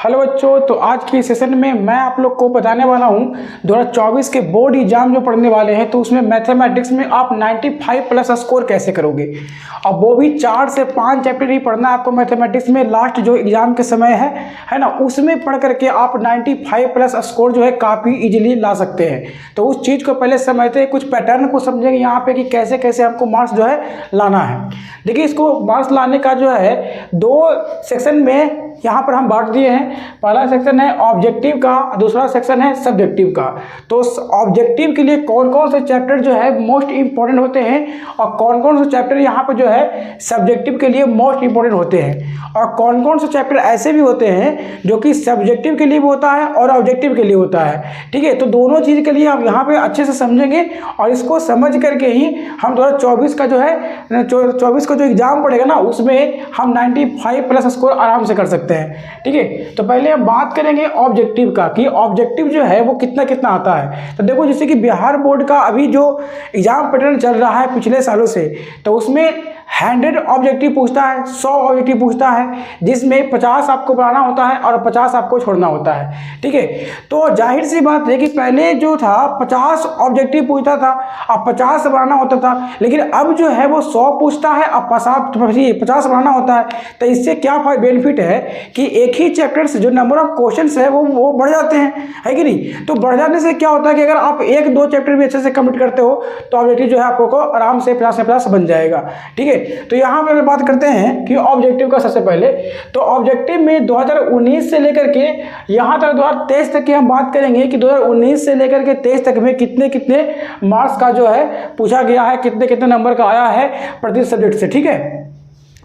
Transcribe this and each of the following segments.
Hello बच्चों, तो आज की सेशन में मैं आप लोग को बताने वाला हूं 2024 के बोर्ड एग्जाम जो पढ़ने वाले हैं, तो उसमें मैथमेटिक्स में आप 95 प्लस स्कोर कैसे करोगे। अब वो भी 4 से 5 चैप्टर ही पढ़ना है आपको मैथमेटिक्स में। लास्ट जो एग्जाम के समय है ना, उसमें पढ़ करके आप 95 प्लस स्कोर जो है काफ़ी इजीली ला सकते हैं। तो उस चीज़ को पहले समझते हैं, कुछ पैटर्न को समझेंगे यहाँ पे कि कैसे कैसे आपको मार्क्स जो है लाना है। देखिए, इसको मार्क्स लाने का जो है 2 सेक्शन में यहाँ पर हम बांट दिए हैं। पहला सेक्शन है ऑब्जेक्टिव का, दूसरा सेक्शन है सब्जेक्टिव का। तो ऑब्जेक्टिव के लिए कौन कौन से चैप्टर जो है मोस्ट इंपॉर्टेंट होते हैं और कौन कौन से चैप्टर यहाँ पर जो है सब्जेक्टिव के लिए मोस्ट इंपॉर्टेंट होते हैं, और कौन कौन से चैप्टर ऐसे भी होते हैं जो कि सब्जेक्टिव के लिए भी होता है और ऑब्जेक्टिव के लिए होता है। ठीक है, तो दोनों चीज़ के लिए हम यहाँ पे अच्छे से समझेंगे और इसको समझ करके ही हम 2024 का जो है 24 का जो एग्जाम पड़ेगा ना, उसमें हम 95 प्लस स्कोर आराम से कर सकते हैं। ठीक है, तो पहले हम बात करेंगे ऑब्जेक्टिव का कि ऑब्जेक्टिव जो है वो कितना कितना आता है। तो देखो, जैसे कि बिहार बोर्ड का अभी जो एग्जाम पैटर्न चल रहा है पिछले सालों से, तो उसमें 100 ऑब्जेक्टिव पूछता है, 100 ऑब्जेक्टिव पूछता है, जिसमें 50 आपको बनाना होता है और 50 आपको छोड़ना होता है। ठीक है, तो जाहिर सी बात है कि पहले जो था 50 ऑब्जेक्टिव पूछता था और 50 बनाना होता था, लेकिन अब जो है वो 100 पूछता है और 50 बनाना होता है। तो इससे क्या बेनिफिट है कि एक ही चैप्टर से जो नंबर ऑफ क्वेश्चंस है वो बढ़ जाते हैं, है कि नहीं। तो बढ़ जाने से क्या होता है कि अगर आप 1-2 चैप्टर भी अच्छे से कंप्लीट करते हो तो ऑब्जेक्टिव जो है आपको आराम से 50 से 50 बन जाएगा। ठीक है, तो यहाँ पर बात करते हैं कि ऑब्जेक्टिव का सबसे पहले, तो ऑब्जेक्टिव में 2019 से लेकर के यहाँ तक 2023 तक की हम बात करेंगे कि 2019 से लेकर के 23 तक में कितने कितने मार्क्स का जो है पूछा गया है, कितने कितने नंबर का आया है प्रति सब्जेक्ट से। ठीक है,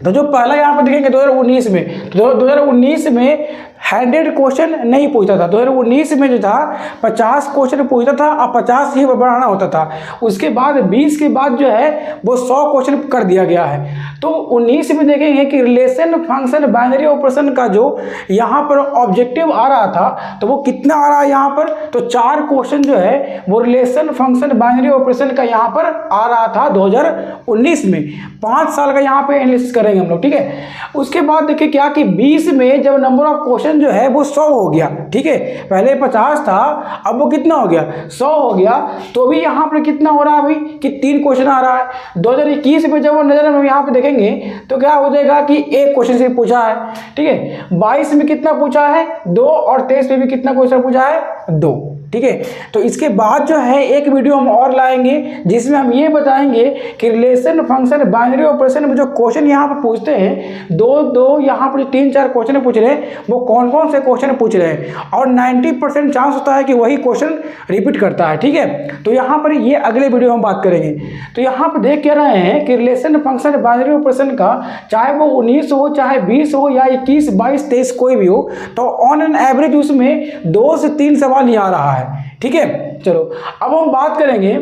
तो जो पहला यहाँ पर देखेंगे 2019 में, तो 2019 में 100 क्वेश्चन नहीं पूछता था। 2019 में जो था 50 क्वेश्चन पूछता था और 50 ही बनाना होता था। उसके बाद 20 के बाद जो है वो 100 क्वेश्चन कर दिया गया है। तो 19 में देखेंगे कि रिलेशन फंक्शन बाइनरी ऑपरेशन का जो यहाँ पर ऑब्जेक्टिव आ रहा था, तो वो कितना आ रहा है यहाँ पर, तो 4 क्वेश्चन जो है वो रिलेशन फंक्शन बाइनरी ऑपरेशन का यहाँ पर आ रहा था 2019 में। 5 साल का यहाँ पे एनालिसिस करेंगे हम लोग। ठीक है, उसके बाद देखिए क्या कि 20 में जब नंबर ऑफ क्वेश्चन जो है वो 100 हो गया। ठीक है, पहले 50 था, अब वो कितना हो गया, 100 हो गया। तो भी यहाँ पर कितना हो रहा है अभी कि 3 क्वेश्चन आ रहा है। 2021 में जब वो नजर हम यहाँ पे देखेंगे तो क्या हो जाएगा कि 1 क्वेश्चन से पूछा है। ठीक है, 22 में कितना पूछा है, 2, और 23 में भी कितना क्वेश्चन पूछा है, 2। ठीक है, तो इसके बाद जो है एक वीडियो हम और लाएंगे जिसमें हम ये बताएंगे कि रिलेशन फंक्शन बाइनरी ऑपरेशन में जो क्वेश्चन यहाँ पर पूछते हैं, 2 यहाँ पर 3-4 क्वेश्चन पूछ रहे हैं, वो कौन कौन से क्वेश्चन पूछ रहे हैं, और 90% चांस होता है कि वही क्वेश्चन रिपीट करता है। ठीक है, तो यहाँ पर ये अगले वीडियो हम बात करेंगे। तो यहाँ पर देख क्या रहे हैं कि रिलेशन फंक्शन बाइनरी ऑपरेशन का, चाहे वो 19 हो, चाहे 20 हो, या 21, 22, 23 कोई भी हो, तो ऑन एन एवरेज उसमें 2 से 3 सवाल ही आ रहा है। ठीक है, चलो अब हम बात करेंगे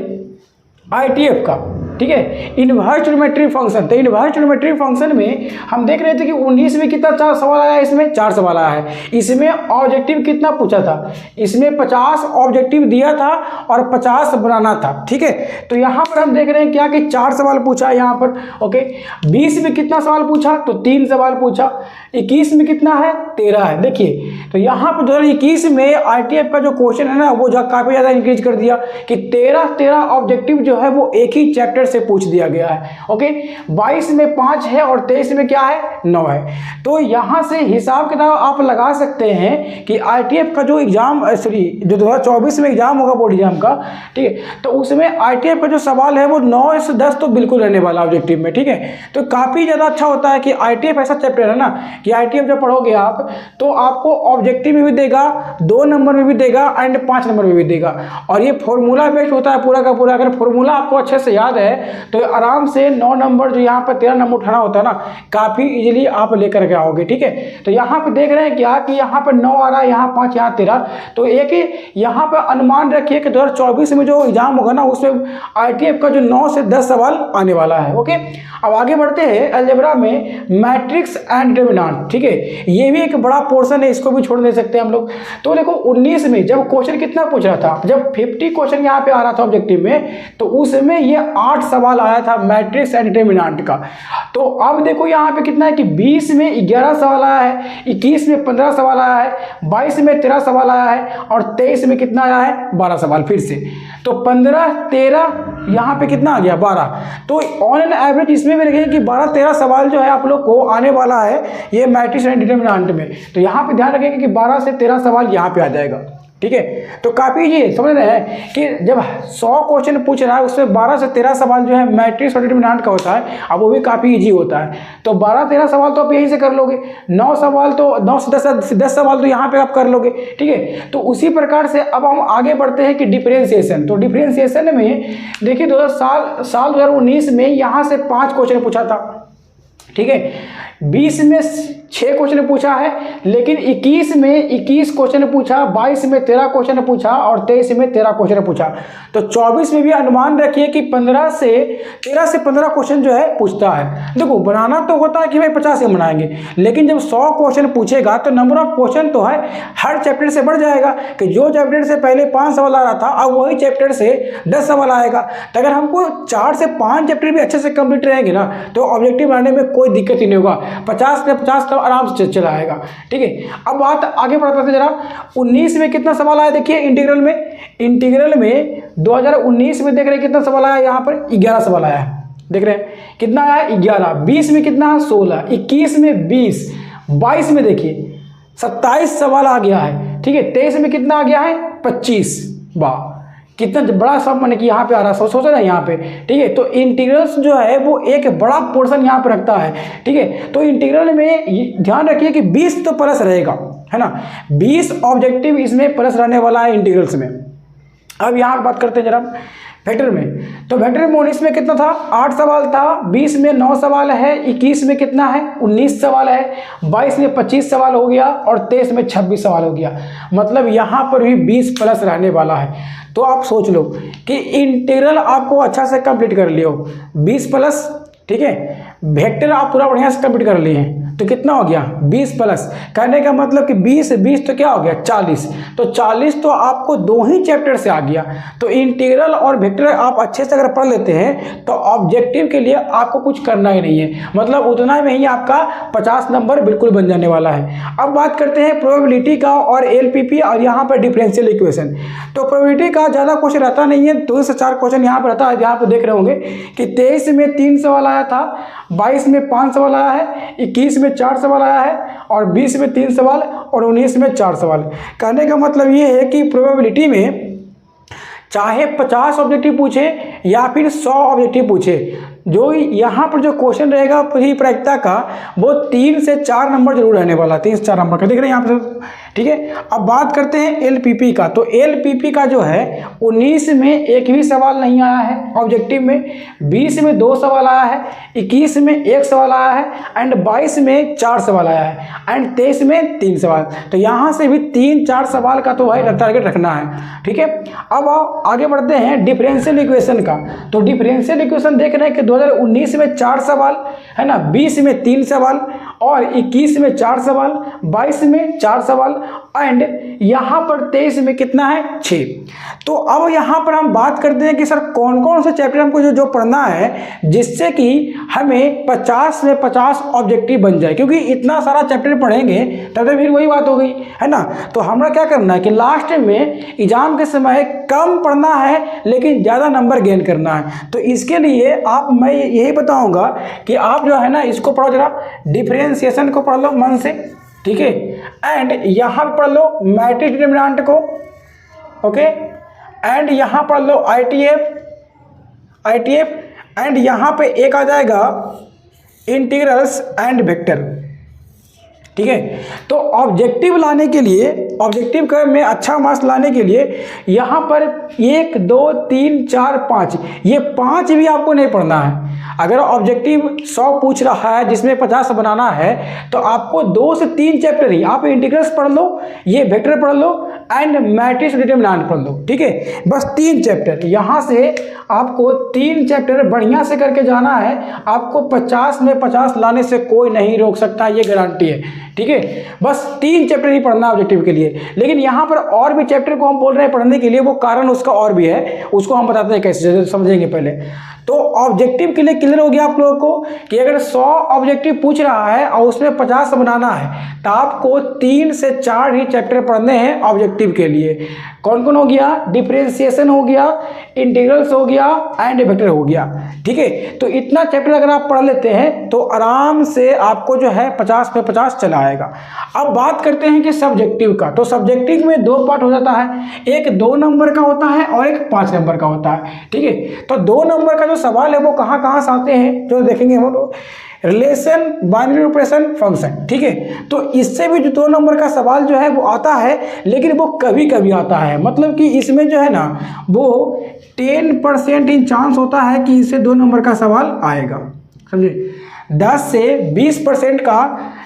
ITF का। ठीक है, इनवर्स ट्रिग्नोमेट्री फंक्शन। तो इनवर्स ट्रिग्नोमेट्री फंक्शन में हम देख रहे थे कि 19 में कितना 4 सवाल आया है, इसमें 4 सवाल आया है। इसमें ऑब्जेक्टिव कितना पूछा था, इसमें 50 ऑब्जेक्टिव दिया था और 50 बनाना था। ठीक है, तो यहाँ पर हम देख रहे हैं क्या कि 4 सवाल पूछा है यहाँ पर। ओके, 20 में कितना सवाल पूछा, तो 3 सवाल पूछा। 21 में कितना है, 13 है। देखिए, तो यहाँ पर 2021 में ITF का जो क्वेश्चन है ना, वो काफ़ी ज़्यादा इंक्रीज कर दिया कि 13 ऑब्जेक्टिव जो है वो एक ही चैप्टर से पूछ दिया गया है। ओके, 22 में 5 है और 23 में क्या है, 9 है। तो यहां से हिसाब किताब आप लगा सकते हैं कि ITF का जो एग्जाम जो 2024 में एग्जाम होगा बोर्ड एग्जाम का, ठीक है, तो उसमें ITF का जो सवाल है वो 9 से 10 तो बिल्कुल रहने वाला ऑब्जेक्टिव में। ठीक है, तो काफी ज्यादा अच्छा होता है कि ITF ऐसा चैप्टर है ना कि ITF जब पढ़ोगे आप तो आपको ऑब्जेक्टिव में भी देगा, 2 नंबर में भी देगा एंड 5 नंबर में भी देगा। और ये फॉर्मूला बेस्ड होता है पूरा का पूरा। अगर फॉर्मूला आपको अच्छे से याद है तो आराम से 9 नंबर जो यहाँ पर 13 नंबर उठाना होता है ना, काफी इजीली आप लेकर के आओगे। ठीक है, तो यहाँ पे देख रहे हैं क्या कि यहाँ पर 9 आ रहा है, यहाँ 5, यहाँ 13। तो एक यहाँ पर अनुमान रखिए कि 2024 में जो एग्जाम होगा ना, उसमें ITF का जो 9 से 10 सवाल आने वाला है। ओके, अब आगे बढ़ते हैं अलजेब्रा में मैट्रिक्स एंड डिटरमिनेंट। ठीक है, ये भी एक बड़ा पोर्शन है, इसको भी छोड़ छोड़ नहीं सकते हम लोग। तो देखो 19 में जब क्वेश्चन कितना पूछ रहा था, जब 50 क्वेश्चन यहाँ पे आ रहा था ऑब्जेक्टिव में, तो उसमें ये 8 सवाल आया था मैट्रिक्स एंड डिटरमिनेंट का। तो अब देखो यहाँ पे कितना है कि 20 में 11 सवाल आया है, 21 में 15 सवाल आया है, 22 में 13 सवाल आया है और 23 में कितना आया है 12 सवाल फिर से। तो 15 13 यहाँ पे कितना आ गया 12। तो ऑन एन एवरेज इसमें भी देखेंगे कि 12-13 सवाल जो है आप लोग को आने वाला है ये मैट्रिक्स एंड डिटरमिनेंट में। तो यहाँ पे ध्यान रखेंगे कि 12 से 13 सवाल यहाँ पे आ जाएगा, ठीक है। तो काफ़ी ये समझ रहे हैं कि जब 100 क्वेश्चन पूछ रहा है उसमें 12 से 13 सवाल जो है मैट्रिक्स और डिटरमिनेंट का होता है, अब वो भी काफ़ी इजी होता है। तो 12-13 सवाल तो आप यहीं से कर लोगे, 9 सवाल तो 9 से 10 सवाल तो यहाँ पे आप कर लोगे, ठीक है। तो उसी प्रकार से अब हम आगे बढ़ते हैं कि डिफरेंशिएशन। तो डिफरेंशिएशन में देखिए साल 2019 में यहाँ से 5 क्वेश्चन पूछा था, ठीक है। 20 में 6 क्वेश्चन पूछा है, लेकिन 21 में 21 क्वेश्चन पूछा, 22 में 13 क्वेश्चन पूछा और 23 में 13 क्वेश्चन पूछा। तो 24 में भी अनुमान रखिए कि 13 से 15 क्वेश्चन जो है पूछता है। देखो बनाना तो होता है कि भाई 50 से बनाएंगे, लेकिन जब 100 क्वेश्चन पूछेगा तो नंबर ऑफ क्वेश्चन तो है हर चैप्टर से बढ़ जाएगा कि जो चैप्टर से पहले 5 सवाल आ रहा था अब वही चैप्टर से 10 सवाल आएगा। तो अगर हमको 4 से 5 चैप्टर भी अच्छे से कंप्लीट रहेंगे ना तो ऑब्जेक्टिव बनाने में कोई दिक्कत ही नहीं होगा, 50 से 50 तो आराम से चला आएगा, ठीक है। अब बात आगे बढ़ते हैं जरा। 19 में कितना सवाल आया देखिए इंटीग्रल में 2019 में देख रहे हैं कितना सवाल आया, यहाँ पर 11 सवाल आया है, देख रहे हैं कितना आया 11। 20 में कितना है 16, 21 में 20, 22 में देखिए 27 सवाल आ गया है, ठीक है। 23 में कितना आ गया है 25। वाह कितना बड़ा सब मैंने कि यहाँ पे आ रहा है, सोचो ना यहाँ पे, ठीक है। तो इंटीग्रल्स जो है वो एक बड़ा पोर्शन यहाँ पे रखता है, ठीक है। तो इंटीग्रल में ध्यान रखिए कि 20 तो प्लस रहेगा, है ना, 20 ऑब्जेक्टिव इसमें प्लस रहने वाला है इंटीग्रल्स में। अब यहाँ बात करते हैं जरा वेक्टर में। तो वेक्टर में 19 में कितना था 8 सवाल था, 20 में 9 सवाल है, 21 में कितना है 19 सवाल है, 22 में 25 सवाल हो गया और 23 में 26 सवाल हो गया। मतलब यहाँ पर भी 20 प्लस रहने वाला है। तो आप सोच लो कि इंटीग्रल आपको अच्छा से कंप्लीट कर लियो 20 प्लस, ठीक है। वेक्टर आप पूरा बढ़िया से कंप्लीट कर लिए हैं तो कितना हो गया 20 प्लस, कहने का मतलब कि 20 तो क्या हो गया 40। तो 40 तो आपको 2 ही चैप्टर से आ गया। तो इंटीग्रल और वेक्टर आप अच्छे से अगर पढ़ लेते हैं तो ऑब्जेक्टिव के लिए आपको कुछ करना ही नहीं है, मतलब उतना में ही आपका 50 नंबर बिल्कुल बन जाने वाला है। अब बात करते हैं प्रोबेबिलिटी का और एलपीपी और यहाँ पर डिफरेंशियल इक्वेशन। तो प्रोबेबिलिटी का ज़्यादा क्वेश्चन रहता नहीं है, 2 से 4 क्वेश्चन यहाँ पर रहता है। यहाँ पर देख रहे होंगे कि 23 में 3 सवाल आया था, 22 में 5 सवाल आया है, 21 में 4 सवाल आया है और 20 में 3 सवाल और 19 में 4 सवाल। कहने का मतलब ये है कि प्रोबेबिलिटी में चाहे 50 ऑब्जेक्टिव पूछे या फिर 100 ऑब्जेक्टिव पूछे, जो यहाँ पर जो क्वेश्चन रहेगा पूरी प्रायिकता का वो 3 से 4 नंबर जरूर रहने वाला, 3 से 4 नंबर का, देख रहे हैं यहाँ पर, ठीक है। अब बात करते हैं एलपीपी का। तो एलपीपी का जो है 19 में एक भी सवाल नहीं आया है ऑब्जेक्टिव में, 20 में 2 सवाल आया है, 21 में 1 सवाल आया है एंड 22 में 4 सवाल आया है एंड 23 में 3 सवाल। तो यहाँ से भी 3-4 सवाल का तो भाई टारगेट रखना है, ठीक है। अब आगे बढ़ते हैं डिफरेंशियल इक्वेशन का। तो डिफरेंशियल इक्वेशन देख रहे हैं कि 2019 में 4 सवाल है ना, 20 में 3 सवाल और 21 में 4 सवाल, 22 में 4 सवाल एंड यहाँ पर 23 में कितना है 6। तो अब यहाँ पर हम बात करते हैं कि सर कौन कौन से चैप्टर हमको जो पढ़ना है जिससे कि हमें 50 में 50 ऑब्जेक्टिव बन जाए, क्योंकि इतना सारा चैप्टर पढ़ेंगे तब तो फिर वही बात हो गई है ना। तो हमारा क्या करना है कि लास्ट में एग्जाम के समय कम पढ़ना है लेकिन ज़्यादा नंबर गेन करना है। तो इसके लिए मैं यही बताऊँगा कि आप जो है ना इसको पढ़ो, जरा डिफरेंशिएशन को पढ़ लो मन से, ठीक है, एंड यहाँ पढ़ लो मैट्रिक्स डिटरमिनेंट को, ओके, एंड यहाँ पढ़ लो आईटीएफ एंड यहाँ पे एक आ जाएगा इंटीग्रल्स एंड वेक्टर, ठीक है। तो ऑब्जेक्टिव लाने के लिए, ऑब्जेक्टिव का में अच्छा मार्क्स लाने के लिए यहाँ पर 1 2 3 4 5 ये 5 भी आपको नहीं पढ़ना है। अगर ऑब्जेक्टिव 100 पूछ रहा है जिसमें 50 बनाना है तो आपको 2 से 3 चैप्टर ही, आप इंटीग्रल्स पढ़ लो, ये वेक्टर पढ़ लो एंड मैट्रिक्स डिटरमिनेंट पढ़ लो। ठीक है, बस 3 चैप्टर यहाँ से आपको 3 चैप्टर बढ़िया से करके जाना है। आपको 50 में 50 लाने से कोई नहीं रोक सकता, ये गारंटी है। ठीक है, बस 3 चैप्टर ही पढ़ना ऑब्जेक्टिव के लिए। लेकिन यहाँ पर और भी चैप्टर को हम बोल रहे हैं पढ़ने के लिए, वो कारण उसका और भी है, उसको हम बताते हैं कैसे, समझेंगे पहले। तो ऑब्जेक्टिव के लिए क्लियर हो गया आप लोगों को कि अगर 100 ऑब्जेक्टिव पूछ रहा है और उसमें 50 बनाना है तो आपको 3 से 4 ही चैप्टर पढ़ने हैं ऑब्जेक्टिव के लिए। कौन कौन हो गया? डिफरेंशिएशन हो गया, इंटीग्रल्स हो गया एंड वेक्टर हो गया। ठीक है, तो इतना चैप्टर अगर आप पढ़ लेते हैं तो आराम से आपको जो है 50 पे 50 चला आएगा। अब बात करते हैं कि सब्जेक्टिव का। तो सब्जेक्टिव में 2 पार्ट हो जाता है, एक 2 नंबर का होता है और एक 5 नंबर का होता है। ठीक है, तो 2 नंबर का जो सवाल है वो कहाँ कहाँ से आते हैं जो देखेंगे हम लोग, रिलेशन, बाइनरी ऑपरेशन, फंक्शन। ठीक है, तो इससे भी जो 2 नंबर का सवाल जो है वो आता है, लेकिन वो कभी कभी आता है। मतलब कि इसमें जो है ना वो 10% इन चांस होता है कि इससे 2 नंबर का सवाल आएगा, समझे। 10 से 20% का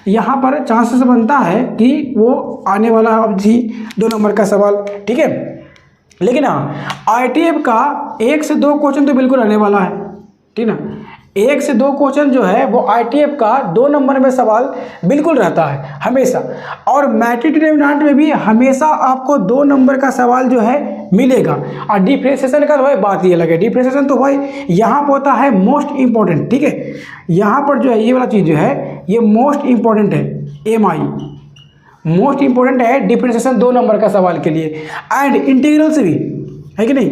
यहाँ पर चांसेस बनता है कि वो आने वाला अब जी 2 नंबर का सवाल। ठीक है, लेकिन हाँ ITF का 1 से 2 क्वेश्चन तो बिल्कुल आने वाला है। ठीक ना, 1 से 2 क्वेश्चन जो है वो ITF का 2 नंबर में सवाल बिल्कुल रहता है हमेशा। और मैट्रिक्स डिटरमिनेंट में भी हमेशा आपको 2 नंबर का सवाल जो है मिलेगा। और डिफरेंशिएशन का तो भाई बात ही अलग है। डिफरेंशिएशन तो भाई यहाँ पर होता है मोस्ट इंपॉर्टेंट। ठीक है, यहाँ पर जो है ये वाला चीज़ जो है ये मोस्ट इंपॉर्टेंट है, MI मोस्ट इंपॉर्टेंट है डिफरेंशिएशन 2 नंबर का सवाल के लिए। एंड इंटीग्रल से भी है कि नहीं,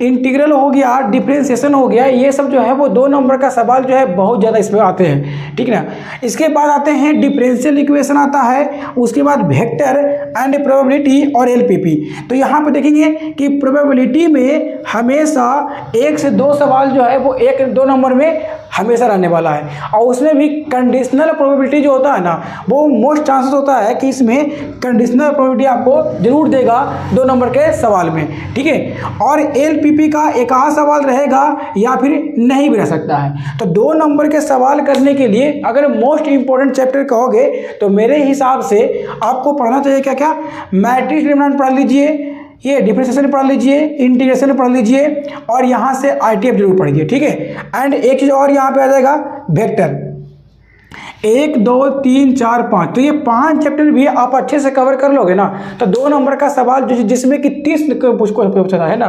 इंटीग्रल हो गया, डिफरेंशिएशन हो गया, ये सब जो है वो 2 नंबर का सवाल जो है बहुत ज़्यादा इसमें आते हैं। ठीक है ना, इसके बाद आते हैं डिफरेंशियल इक्वेशन आता है, उसके बाद वेक्टर एंड प्रोबेबिलिटी और LPP। तो यहाँ पे देखेंगे कि प्रोबेबिलिटी में हमेशा 1 से 2 सवाल जो है वो 1-2 नंबर में हमेशा रहने वाला है। और उसमें भी कंडीशनल प्रोबेबिलिटी जो होता है ना वो मोस्ट चांसेस होता है कि इसमें कंडीशनल प्रोबेबिलिटी आपको जरूर देगा 2 नंबर के सवाल में। ठीक है, और LPP का एक आध सवाल रहेगा या फिर नहीं भी रह सकता है। तो 2 नंबर के सवाल करने के लिए अगर मोस्ट इंपॉर्टेंट चैप्टर कहोगे तो मेरे हिसाब से आपको पढ़ना चाहिए क्या क्या, मैट्रिक्स डिटरमिनेंट पढ़ लीजिए, ये डिफरेंशिएशन पढ़ लीजिए, इंटीग्रेशन पढ़ लीजिए और यहाँ से ITF जरूर पढ़िए। ठीक है, एंड एक चीज़ और यहाँ पे आ जाएगा वेक्टर, 1 2 3 4 5। तो ये 5 चैप्टर भी आप अच्छे से कवर कर लोगे ना तो 2 नंबर का सवाल जिसमें कि 30 पूछा है ना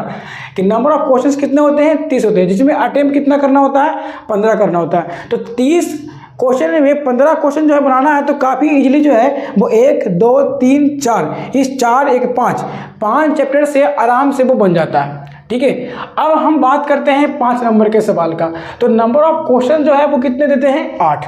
कि नंबर ऑफ क्वेश्चंस कितने होते हैं, 30 होते हैं, जिसमें अटेम्प्ट कितना करना होता है, 15 करना होता है। तो 30 क्वेश्चन में 15 क्वेश्चन जो है बनाना है तो काफ़ी इजीली जो है वो 1 2 3 4 इस 4 1 5 चैप्टर से आराम से वो बन जाता है। ठीक है, अब हम बात करते हैं 5 नंबर के सवाल का। तो नंबर ऑफ क्वेश्चन जो है वो कितने देते हैं, 8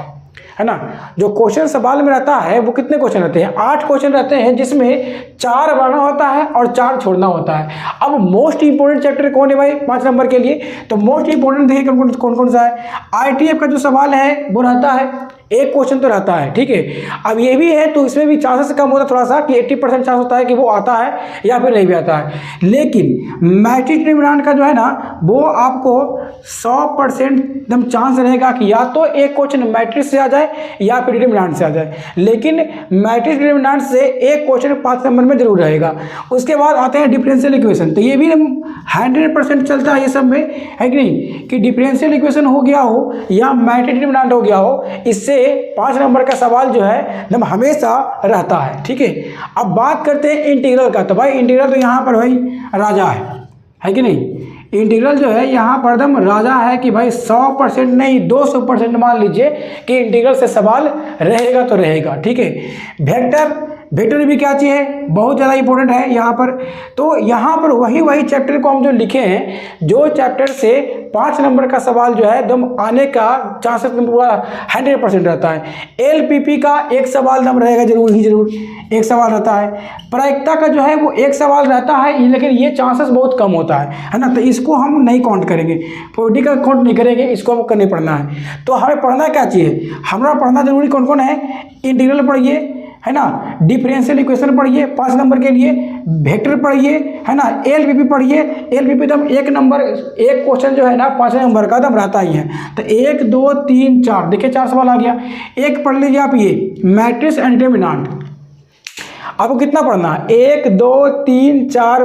है ना। जो क्वेश्चन सवाल में रहता है वो कितने क्वेश्चन रहते हैं, 8 क्वेश्चन रहते हैं, जिसमें 4 बनाना होता है और 4 छोड़ना होता है। अब मोस्ट इंपोर्टेंट चैप्टर कौन है भाई 5 नंबर के लिए, तो मोस्ट इंपोर्टेंट देखिए कौन कौन सा है। ITF का जो सवाल है वो रहता है, 1 क्वेश्चन तो रहता है। ठीक है, अब ये भी है तो इसमें भी चांसेस कम होता है थोड़ा सा कि 80% चांस होता है कि वो आता है या फिर नहीं भी आता है। लेकिन मैट्रिक्स डिटरमिनेंट का जो है ना वो आपको 100% एकदम चांस रहेगा कि या तो 1 क्वेश्चन मैट्रिक्स से आ जाए या फिर डिटरमिनेंट से आ जाए। लेकिन मैट्रिक्स डिटरमिनेंट से 1 क्वेश्चन 5 नंबर में जरूर रहेगा। उसके बाद आते हैं डिफरेंशियल इक्वेशन। तो ये भी 100% चलता है ये सब में, है कि नहीं, कि डिफरेंशियल इक्वेशन हो गया हो या मैट्रिक्स डिटरमिनेंट हो गया हो, इससे 5 नंबर का सवाल जो है एकदम हमेशा रहता है। ठीक है, अब बात करते हैं इंटीग्रल का। तो भाई इंटीग्रल तो यहाँ पर भाई राजा है कि नहीं, इंटीग्रल जो है यहाँ पर एकदम राजा है कि भाई 100% नहीं 200% मान लीजिए कि इंटीग्रल से सवाल रहेगा तो रहेगा। ठीक है, वेक्टर भी क्या चीज़ है, बहुत ज़्यादा इंपॉर्टेंट है यहाँ पर। तो यहाँ पर वही चैप्टर को हम जो लिखे हैं, जो चैप्टर से 5 नंबर का सवाल जो है एकदम आने का चांसेस पूरा 100% रहता है। LPP का 1 सवाल दम रहेगा जरूर 1 सवाल रहता है। प्रायिकता का जो है वो 1 सवाल रहता है, लेकिन ये चांसेस बहुत कम होता है ना, तो इसको हम नहीं काउंट करेंगे, प्रोबेबिलिटी का काउंट नहीं करेंगे, इसको हमको नहीं पढ़ना है। तो हमें पढ़ना क्या चाहिए, हमारा पढ़ना जरूरी कौन कौन है, इंटीग्रल पढ़िए है ना, डिफरेंशियल इक्वेशन पढ़िए 5 नंबर के लिए, वेक्टर पढ़िए है ना, LPP पढ़िए। LPP एकदम 1 नंबर 1 क्वेश्चन जो है ना 5 नंबर का एकदम रहता ही है। तो 1 2 3 4 देखिए 4 सवाल आ गया। एक पढ़ लीजिए आप ये मैट्रिक्स एंड डिटरमिनेंट। आपको कितना पढ़ना है, 1 2 3 4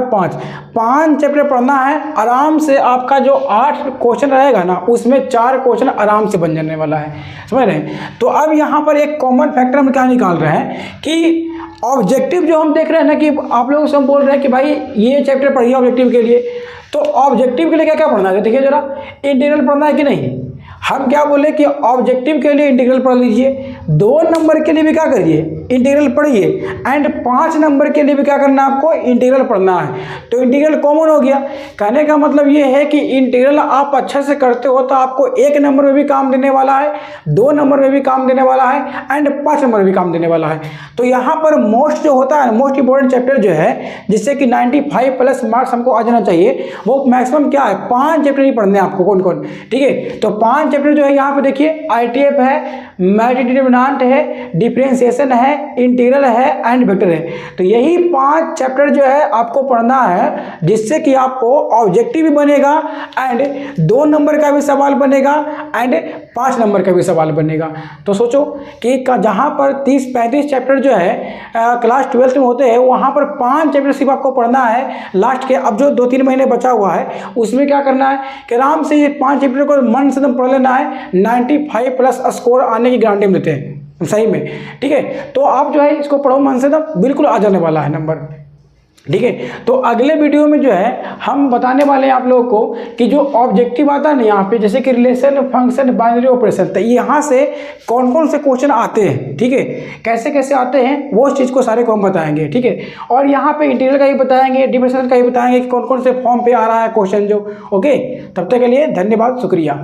5 चैप्टर पढ़ना है। आराम से आपका जो 8 क्वेश्चन रहेगा ना, उसमें 4 क्वेश्चन आराम से बन जाने वाला है, समझ रहे हैं। तो अब यहाँ पर एक कॉमन फैक्टर हम क्या निकाल रहे हैं कि ऑब्जेक्टिव जो हम देख रहे हैं ना, कि आप लोगों से हम बोल रहे हैं कि भाई ये चैप्टर पढ़िए ऑब्जेक्टिव के लिए। तो ऑब्जेक्टिव के लिए क्या क्या पढ़ना है, देखिए जरा, इंटीग्रल पढ़ना है कि नहीं। हम क्या बोले कि ऑब्जेक्टिव के लिए इंटीग्रल पढ़ लीजिए, 2 नंबर के लिए भी क्या करिए, इंटीग्रल पढ़िए, एंड 5 नंबर के लिए भी क्या करना है आपको, इंटीग्रल पढ़ना है। तो इंटीग्रल कॉमन हो गया। कहने का मतलब ये है कि इंटीग्रल आप अच्छे से करते हो तो आपको 1 नंबर में भी काम देने वाला है, 2 नंबर में भी काम देने वाला है, एंड 5 नंबर में भी काम देने वाला है। तो यहाँ पर मोस्ट जो होता है, मोस्ट इंपॉर्टेंट चैप्टर जो है जिससे कि 95 प्लस मार्क्स हमको आ जाना चाहिए, वो मैक्सिमम क्या है, 5 चैप्टर ही पढ़ने हैं आपको। कौन कौन, ठीक है। तो 5 चैप्टर जो है यहाँ पे देखिए, आईटीएफ है, डिटरमिनेंट है, डिफरेंशिएशन है, इंटीग्रल है, एंड वेक्टर है। तो यही 5 चैप्टर जो है आपको पढ़ना है, जिससे कि आपको ऑब्जेक्टिव भी बनेगा, एंड 2 नंबर का भी सवाल बनेगा, एंड 5 नंबर का भी सवाल बनेगा। तो सोचो कि जहाँ पर 30-35 चैप्टर जो है क्लास 12 में होते हैं, वहाँ पर 5 चैप्टर सिर्फ आपको पढ़ना है लास्ट के। अब जो 2-3 महीने बचा हुआ है, उसमें क्या करना है कि आराम से ये 5 चैप्टर को मन से पढ़ लेना है। 95 प्लस स्कोर आने की गारंटी मिलते हैं सही में, ठीक है। तो आप जो है इसको पढ़ो मन से, तो बिल्कुल आ जाने वाला है नंबर, ठीक है। तो अगले वीडियो में जो है हम बताने वाले हैं आप लोगों को कि जो ऑब्जेक्टिव आता है ना यहाँ पे, जैसे कि रिलेशन, फंक्शन, बाइनरी ऑपरेशन, तो यहाँ से कौन कौन से क्वेश्चन आते हैं, ठीक है, कैसे कैसे आते हैं, वो चीज़ को सारे को हम बताएंगे, ठीक है। और यहाँ पे इंटीग्रल का ही बताएंगे, डिफरेंशियल का ही बताएंगे कि कौन कौन से फॉर्म पे आ रहा है क्वेश्चन जो। ओके, तब तक के लिए धन्यवाद, शुक्रिया।